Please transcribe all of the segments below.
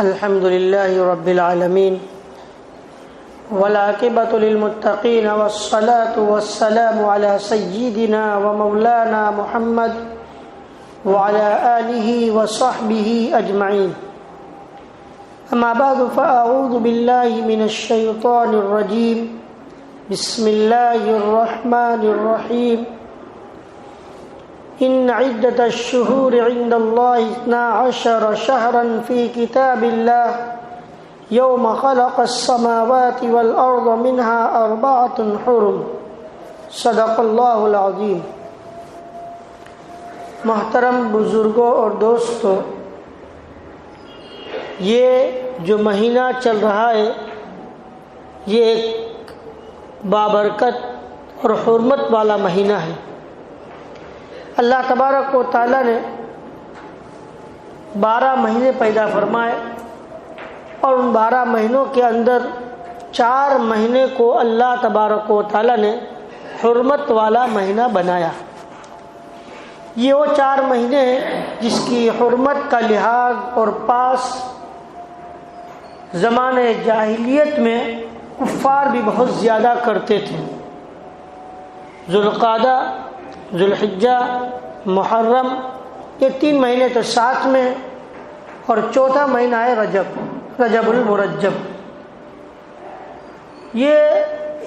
الحمد لله رب العالمين والعاقبة للمتقين والصلاة والسلام على سيدنا ومولانا محمد وعلى آله وصحبه أجمعين. أما بعد فأعوذ بالله من الشيطان الرجيم. بسم الله الرحمن الرحيم. إن عدة الشهور عند الله 12 شهرا في كتاب الله يوم خلق السماوات والأرض منها 4 حرم. صدق الله العظيم. محترم بزرگوں اور دوستوں، یہ جو مہینہ چل رہا ہے یہ ایک بابرکت اور حرمت والا مہینہ ہے. اللہ تبارک و تعالیٰ نے 12 مہینے پیدا فرمائے اور ان 12 مہینوں کے اندر 4 مہینے کو اللہ تبارک و تعالیٰ نے حرمت والا مہینہ بنایا. یہ وہ 4 مہینے ہیں جس کی حرمت کا لحاظ اور پاس زمانے جاہلیت میں کفار بھی بہت زیادہ کرتے تھے. ذوالقعدہ، ذوالحجہ، محرم، یہ 3 مہینے تو ساتھ میں، اور 4تھا مہینہ ہے رجب المرجب. یہ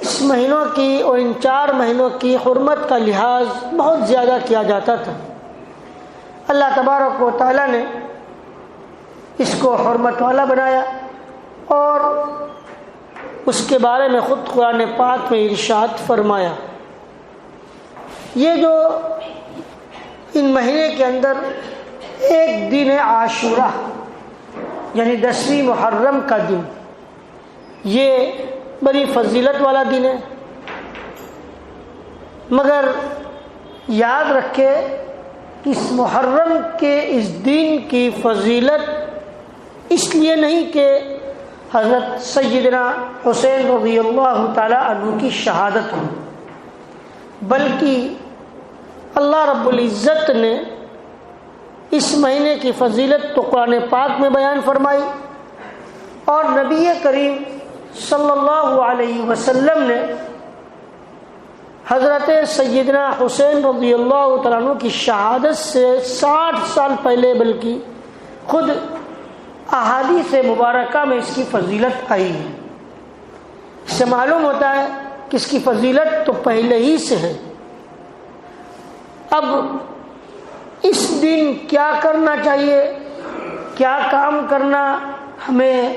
اس مہینوں کی اور ان 4 مہینوں کی حرمت کا لحاظ بہت زیادہ کیا جاتا تھا. اللہ تبارک و تعالیٰ نے اس کو حرمت والا بنایا اور اس کے بارے میں خود قرآن پاک میں ارشاد فرمایا. یہ جو ان مہینے کے اندر ایک دن ہے عاشورہ، یعنی 10ویں محرم کا دن، یہ بڑی فضیلت والا دن ہے. مگر یاد رکھے کہ اس محرم کے اس دن کی فضیلت اس لیے نہیں کہ حضرت سیدنا حسین رضی اللہ تعالی عنہ کی شہادت ہو، بلکہ اللہ رب العزت نے اس مہینے کی فضیلت تو قرآن پاک میں بیان فرمائی اور نبی کریم صلی اللہ علیہ وسلم نے حضرت سیدنا حسین رضی اللہ تعالیٰ عنہ کی شہادت سے 60 سال پہلے بلکہ خود احادیث مبارکہ میں اس کی فضیلت آئی ہے. اس سے معلوم ہوتا ہے کہ اس کی فضیلت تو پہلے ہی سے ہے. اب اس دن کیا کرنا چاہیے، کیا کام کرنا ہمیں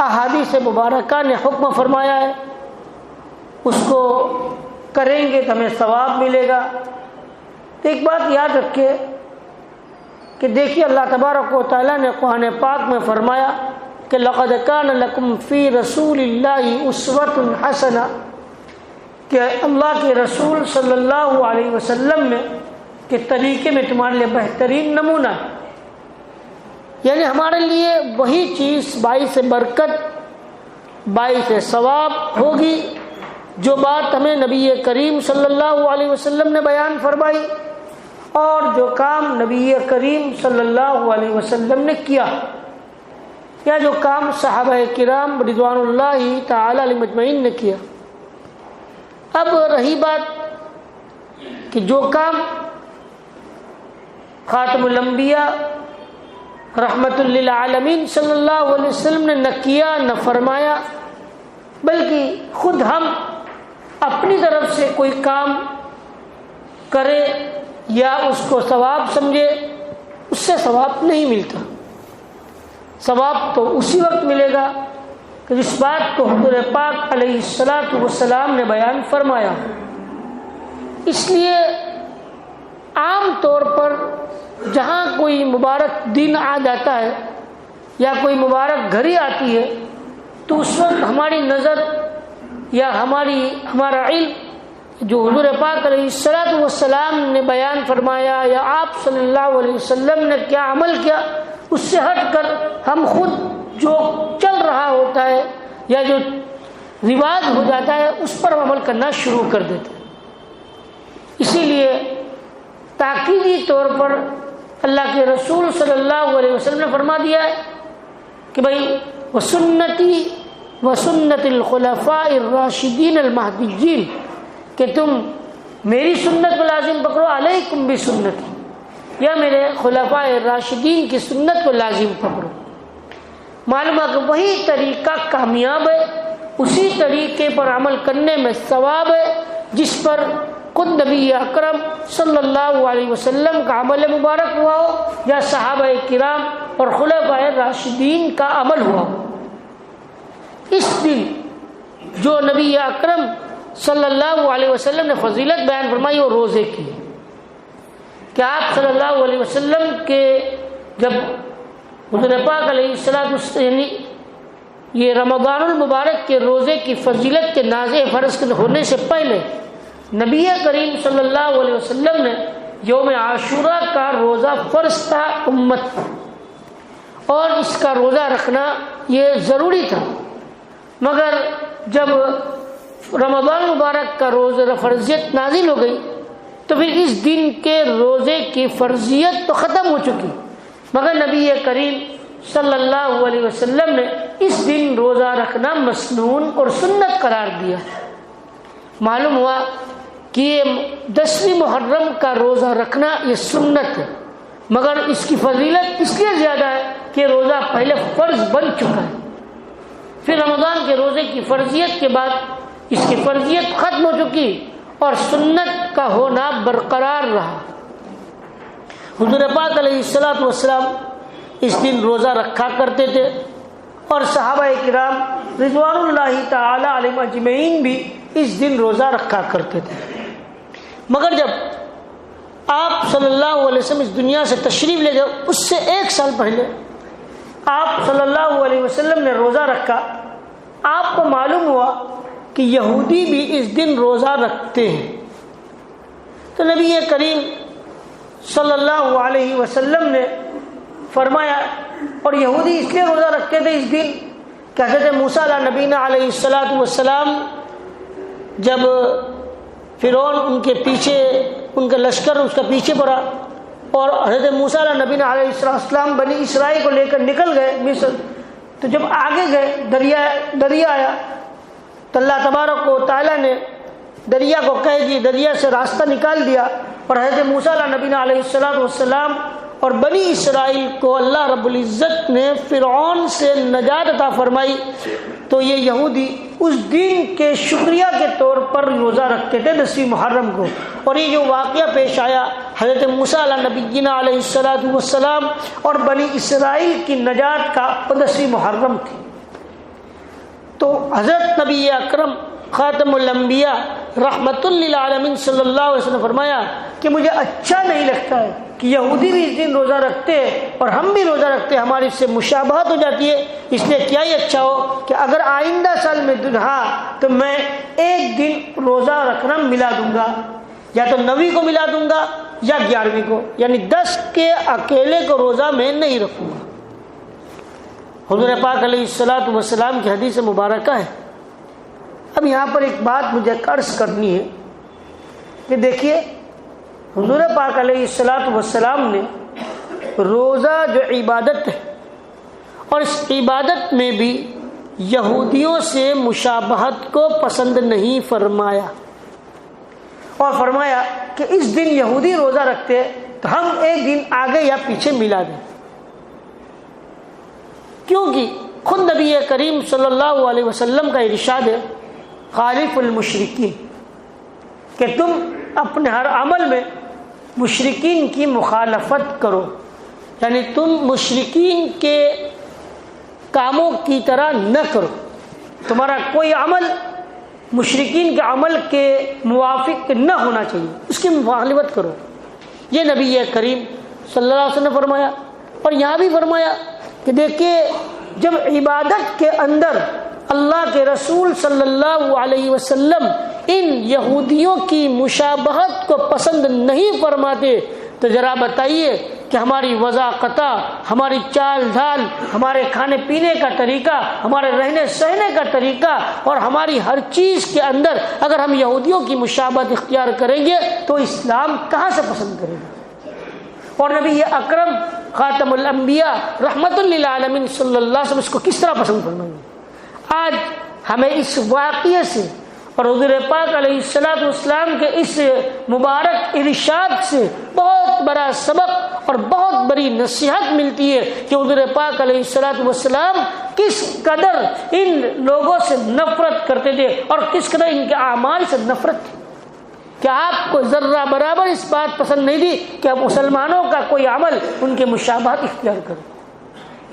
احادیث مبارکہ نے حکم فرمایا ہے، اس کو کریں گے تو ہمیں ثواب ملے گا. ایک بات یاد رکھیں کہ دیکھیے اللہ تبارک و تعالیٰ نے قرآن پاک میں فرمایا کہ لقد کان لکم فی رسول اللہ اسوۃ حسنہ، کہ اللہ کے رسول صلی اللہ علیہ وسلم میں کے طریقے میں تمہارے لیے بہترین نمونہ ہے. یعنی ہمارے لیے وہی چیز باعث برکت، باعث ثواب ہوگی جو بات ہمیں نبی کریم صلی اللہ علیہ وسلم نے بیان فرمائی اور جو کام نبی کریم صلی اللہ علیہ وسلم نے کیا، یا جو کام صحابہ کرام رضوان اللہ تعالی علیہ مجمعین نے کیا. اب رہی بات کہ جو کام خاتم الانبیاء رحمت للعالمین صلی اللہ علیہ وسلم نے نہ کیا نہ فرمایا، بلکہ خود ہم اپنی طرف سے کوئی کام کرے یا اس کو ثواب سمجھے، اس سے ثواب نہیں ملتا. ثواب تو اسی وقت ملے گا کہ جس بات کو حضور پاک علیہ الصلاۃ والسلام نے بیان فرمایا. اس لیے عام طور پر جہاں کوئی مبارک دن آ جاتا ہے یا کوئی مبارک گھڑی آتی ہے تو اس وقت ہماری نظر یا ہمارا علم جو حضور پاک علیہ الصلاۃ والسلام نے بیان فرمایا یا آپ صلی اللہ علیہ وسلم نے کیا عمل کیا، اس سے ہٹ کر ہم خود جو چل رہا ہوتا ہے یا جو رواج ہو جاتا ہے اس پر عمل کرنا شروع کر دیتے ہیں. اسی لیے تاکیدی طور پر اللہ کے رسول صلی اللہ علیہ وسلم نے فرما دیا ہے کہ بھائی وسنتی وسنت الخلفاء الراشدین المہدیین، کہ تم میری سنت کو لازم پکڑو، علیکم بسنتی، یا میرے خلفاء راشدین کی سنت کو لازم پکڑو۔ معلوم ہے کہ وہی طریقہ کامیاب ہے، اسی طریقے پر عمل کرنے میں ثواب ہے جس پر خود نبی اکرم صلی اللہ علیہ وسلم کا عمل مبارک ہوا ہو یا صحابہ کرام اور خلفاء راشدین کا عمل ہوا ہو۔ اس دن جو نبی اکرم صلی اللہ علیہ وسلم نے فضیلت بیان فرمائی وہ روزے کی، کہ آپ صلی اللہ علیہ وسلم کے جب حضور پاک علیہ الصلوۃ یعنی یہ رمضان المبارک کے روزے کی فضیلت کے نازع فرض ہونے سے پہلے نبی کریم صلی اللہ علیہ وسلم نے یوم عاشورہ کا روزہ فرض تھا امت پر، اور اس کا روزہ رکھنا یہ ضروری تھا، مگر جب رمضان مبارک کا روزہ فرضیت نازل ہو گئی تو پھر اس دن کے روزے کی فرضیت تو ختم ہو چکی، مگر نبی کریم صلی اللہ علیہ وسلم نے اس دن روزہ رکھنا مسنون اور سنت قرار دیا۔ معلوم ہوا کہ یہ 10ویں محرم کا روزہ رکھنا یہ سنت ہے، مگر اس کی فضیلت اس لیے زیادہ ہے کہ روزہ پہلے فرض بن چکا ہے، پھر رمضان کے روزے کی فرضیت کے بعد اس کی فرضیت ختم ہو چکی اور سنت کا ہونا برقرار رہا۔ حضور پاک علیہ الصلوۃ والسلام اس دن روزہ رکھا کرتے تھے، اور صحابہ کرام رضوان اللہ تعالی علیہم اجمعین بھی اس دن روزہ رکھا کرتے تھے، مگر جب آپ صلی اللہ علیہ وسلم اس دنیا سے تشریف لے گئے اس سے 1 سال پہلے آپ صلی اللہ علیہ وسلم نے روزہ رکھا۔ آپ کو معلوم ہوا کہ یہودی بھی اس دن روزہ رکھتے ہیں، تو نبی کریم صلی اللہ علیہ وسلم نے فرمایا، اور یہودی اس لیے روزہ رکھتے تھے اس دن کہ حضرت موسیٰ علیہ نبینا علیہ الصلوۃ والسلام جب فرعون ان کے پیچھے ان کا لشکر اس کا پیچھے پڑا اور حضرت موسیٰ علیہ نبینا علیہ السلام بنی اسرائیل کو لے کر نکل گئے مصر، تو جب آگے گئے دریا آیا تو اللہ تبارک و تعالیٰ نے دریا کو کہہ دی، دریا سے راستہ نکال دیا، اور حضرت موسیٰ علیہ نبینا علیہ السلام اور بنی اسرائیل کو اللہ رب العزت نے فرعون سے نجات عطا فرمائی۔ تو یہ یہودی اس دن کے شکریہ کے طور پر روزہ رکھتے تھے 10ویں محرم کو، اور یہ جو واقعہ پیش آیا حضرت موسیٰ علیہ نبینا علیہ السلام اور بنی اسرائیل کی نجات کا 10ویں محرم تھی۔ تو حضرت نبی اکرم خاتم الانبیاء رحمت للعالمین صلی اللہ علیہ وسلم نے فرمایا کہ مجھے اچھا نہیں لگتا ہے کہ یہودی بھی اس دن روزہ رکھتے ہیں اور ہم بھی روزہ رکھتے ہیں، ہماری اس سے مشابہت ہو جاتی ہے، اس لیے کیا ہی اچھا ہو کہ اگر آئندہ سال میں دنہا تو میں 1 دن روزہ رکھنا ملا دوں گا، یا تو 9ویں کو ملا دوں گا یا 11ویں کو، یعنی 10 کے اکیلے کو روزہ میں نہیں رکھوں گا۔ حضور پاک علیہ الصلوۃ والسلام کی حدیث مبارکہ ہے۔ اب یہاں پر ایک بات مجھے عرض کرنی ہے کہ دیکھیے حضور پاک علیہ الصلوۃ والسلام نے روزہ جو عبادت ہے، اور اس عبادت میں بھی یہودیوں سے مشابہت کو پسند نہیں فرمایا، اور فرمایا کہ اس دن یہودی روزہ رکھتے تو ہم 1 دن آگے یا پیچھے ملا دیں، کیونکہ خود نبی کریم صلی اللہ علیہ وسلم کا ارشاد ہے خالف المشرکین، کہ تم اپنے ہر عمل میں مشرکین کی مخالفت کرو، یعنی تم مشرکین کے کاموں کی طرح نہ کرو، تمہارا کوئی عمل مشرکین کے عمل کے موافق نہ ہونا چاہیے، اس کی مخالفت کرو۔ یہ نبی کریم صلی اللہ علیہ وسلم نے فرمایا، اور یہاں بھی فرمایا کہ دیکھیے جب عبادت کے اندر اللہ کے رسول صلی اللہ علیہ وسلم ان یہودیوں کی مشابہت کو پسند نہیں فرماتے تو ذرا بتائیے کہ ہماری وضاقتہ، ہماری چال ڈھال، ہمارے کھانے پینے کا طریقہ، ہمارے رہنے سہنے کا طریقہ اور ہماری ہر چیز کے اندر اگر ہم یہودیوں کی مشابہت اختیار کریں گے تو اسلام کہاں سے پسند کرے گا؟ اور نبی اکرم خاتم الانبیاء رحمت للعالمین صلی اللہ علیہ وسلم اس کو کس طرح پسند فرمائیں گے؟ آج ہمیں اس واقعے سے اور حضور پاک علیہ الصلوۃ والسلام کے اس مبارک ارشاد سے بہت بڑا سبق اور بہت بڑی نصیحت ملتی ہے کہ حضور پاک علیہ الصلوۃ والسلام کس قدر ان لوگوں سے نفرت کرتے تھے اور کس قدر ان کے اعمال سے نفرت تھی، کہ آپ کو ذرہ برابر اس بات پسند نہیں تھی کہ اب مسلمانوں کا کوئی عمل ان کے مشابہت اختیار کرے۔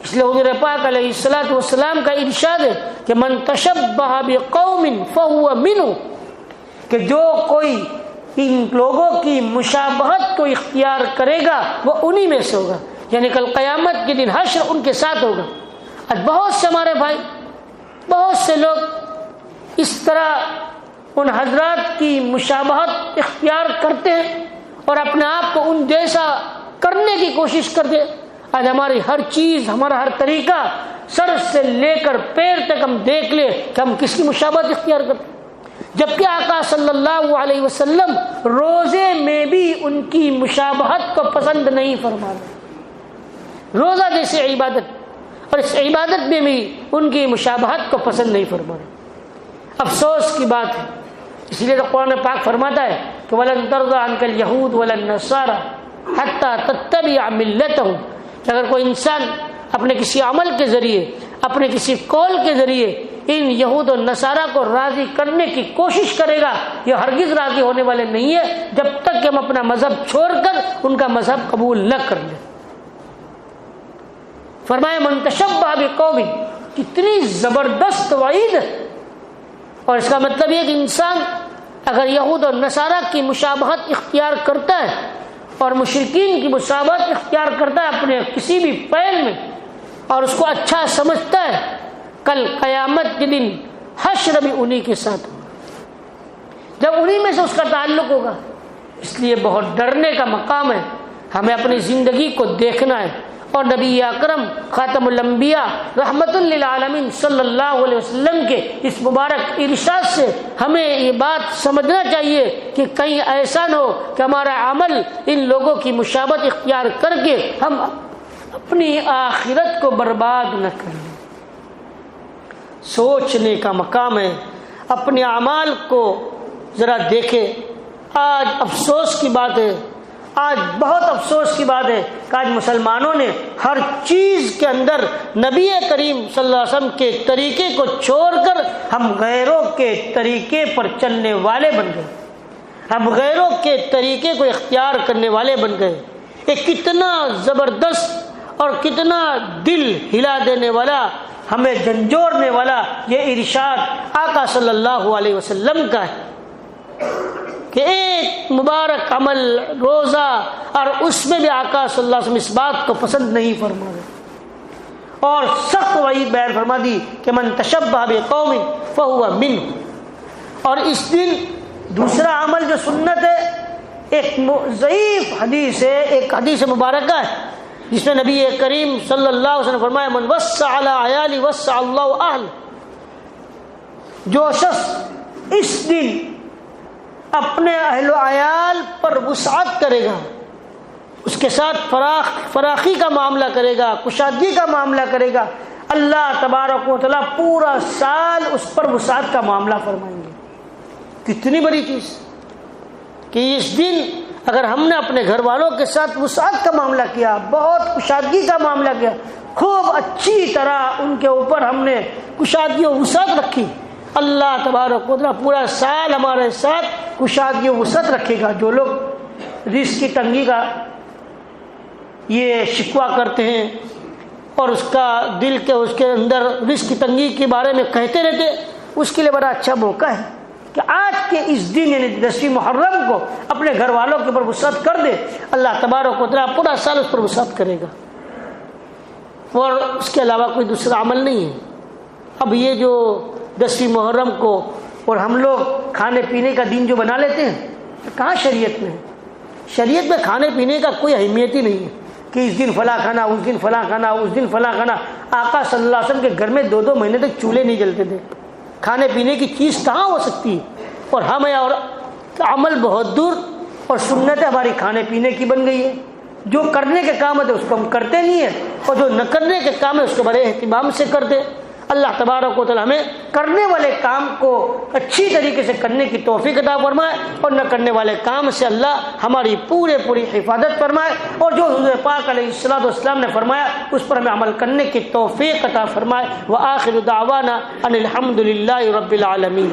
اس لیے حضور پاک علیہ الصلوۃ والسلام کا ارشاد ہے کہ من تشبہ بقوم فہو منہ، کہ جو کوئی ان لوگوں کی مشابہت کو اختیار کرے گا وہ انہی میں سے ہوگا، یعنی کل قیامت کے دن حشر ان کے ساتھ ہوگا۔ آج بہت سے ہمارے بھائی، بہت سے لوگ اس طرح ان حضرات کی مشابہت اختیار کرتے ہیں اور اپنے آپ کو ان جیسا کرنے کی کوشش کرتے ہیں۔ آج ہماری ہر چیز، ہمارا ہر طریقہ، سر سے لے کر پیر تک ہم دیکھ لیں کہ ہم کس کی مشابہت اختیار کرتے ہیں، جبکہ آقا صلی اللہ علیہ وسلم روزے میں بھی ان کی مشابہت کو پسند نہیں فرما رہے۔ روزہ جیسے عبادت، اور اس عبادت میں بھی ان کی مشابہت کو پسند نہیں فرما رہے۔ افسوس کی بات ہے، اس لیے تو قرآن پاک فرماتا ہے کہ وَلَن تَرْضَىٰ عَنْكَ الْيَهُودُ وَلَا النَّصَارَىٰ حَتَّىٰ تَتَّبِعَ مِلَّتَهُمْ، اگر کوئی انسان اپنے کسی عمل کے ذریعے، اپنے کسی قول کے ذریعے ان یہود و نصارہ کو راضی کرنے کی کوشش کرے گا، یہ ہرگز راضی ہونے والے نہیں ہے جب تک کہ ہم اپنا مذہب چھوڑ کر ان کا مذہب قبول نہ کر لیں۔ فرمایا من تشبہ بقوم، کتنی زبردست وعید ہے، اور اس کا مطلب یہ کہ انسان اگر یہود اور نصارہ کی مشابہت اختیار کرتا ہے اور مشرکین کی مشابہت اختیار کرتا ہے اپنے کسی بھی فعل میں اور اس کو اچھا سمجھتا ہے، کل قیامت کے دن حشر بھی انہی کے ساتھ ہوگا، جب انہی میں سے اس کا تعلق ہوگا۔ اس لیے بہت ڈرنے کا مقام ہے، ہمیں اپنی زندگی کو دیکھنا ہے، اور نبی اکرم خاتم الانبیاء رحمت للعالمین صلی اللہ علیہ وسلم کے اس مبارک ارشاد سے ہمیں یہ بات سمجھنا چاہیے کہ کہیں ایسا نہ ہو کہ ہمارا عمل ان لوگوں کی مشابہت اختیار کر کے ہم اپنی آخرت کو برباد نہ کریں۔ سوچنے کا مقام ہے، اپنے اعمال کو ذرا دیکھیں۔ آج افسوس کی بات ہے، آج بہت افسوس کی بات ہے کہ آج مسلمانوں نے ہر چیز کے اندر نبی کریم صلی اللہ علیہ وسلم کے طریقے کو چھوڑ کر ہم غیروں کے طریقے پر چلنے والے بن گئے، ہم غیروں کے طریقے کو اختیار کرنے والے بن گئے۔ یہ کتنا زبردست اور کتنا دل ہلا دینے والا، ہمیں جھنجھوڑنے والا یہ ارشاد آقا صلی اللہ علیہ وسلم کا ہے کہ ایک مبارک عمل روزہ، اور اس میں بھی آقا صلی اللہ علیہ وسلم اس بات کو پسند نہیں فرما رہے، اور سخت وعید بیان فرما دی کہ من تشبہ بقوم فہو منہ۔ اور اس دن دوسرا عمل جو سنت ہے، ایک ضعیف حدیث ہے، ایک حدیث مبارکہ ہے جس میں نبی کریم صلی اللہ علیہ وسلم فرمایا من وسع علی عیالی وسع اللہ اہل، جو شخص اس دن اپنے اہل و عیال پر وسعت کرے گا، اس کے ساتھ فراخی کا معاملہ کرے گا، کشادگی کا معاملہ کرے گا، اللہ تبارک و تعالیٰ پورا سال اس پر وسعت کا معاملہ فرمائیں گے۔ کتنی بڑی چیز کہ اس دن اگر ہم نے اپنے گھر والوں کے ساتھ وسعت کا معاملہ کیا، بہت کشادگی کا معاملہ کیا، خوب اچھی طرح ان کے اوپر ہم نے کشادگی و وسعت رکھی، اللہ تبارک و تعالیٰ پورا سال ہمارے ساتھ کشادگی و وسعت رکھے گا۔ جو لوگ رزق کی تنگی کا یہ شکوہ کرتے ہیں اور اس کا دل کے اس کے اندر رزق کی تنگی کے بارے میں کہتے رہتے، اس کے لیے بڑا اچھا موقع ہے کہ آج کے اس دن یعنی 10 محرم کو اپنے گھر والوں کے اوپر وسعت کر دے، اللہ تبارک و تعالیٰ پورا سال اس پر وسعت کرے گا، اور اس کے علاوہ کوئی دوسرا عمل نہیں ہے۔ اب یہ جو 10 محرم کو اور ہم لوگ کھانے پینے کا دن جو بنا لیتے ہیں، کہاں شریعت میں ہے؟ شریعت میں کھانے پینے کا کوئی اہمیت ہی نہیں ہے کہ اس دن فلاں کھانا، اس دن فلاں کھانا، اس دن فلاں کھانا۔ آقا صلی اللہ علیہ وسلم کے گھر میں 2 مہینے تک چولہے نہیں جلتے تھے، کھانے پینے کی چیز کہاں ہو سکتی ہے؟ اور ہمیں اور عمل بہت دور، اور سنت ہماری کھانے پینے کی بن گئی ہے۔ جو کرنے کے کام ہے اس کو ہم کرتے نہیں ہیں، اور جو نہ کرنے کے کام ہے اس کو بڑے اہتمام سے کرتے۔ اللہ تبارک و تعالی ہمیں کرنے والے کام کو اچھی طریقے سے کرنے کی توفیق عطا فرمائے، اور نہ کرنے والے کام سے اللہ ہماری پوری حفاظت فرمائے، اور جو حضور پاک علیہ الصلوۃ والسلام نے فرمایا اس پر ہمیں عمل کرنے کی توفیق عطا فرمائے۔ وآخر دعوانا ان الحمد للہ رب العالمین۔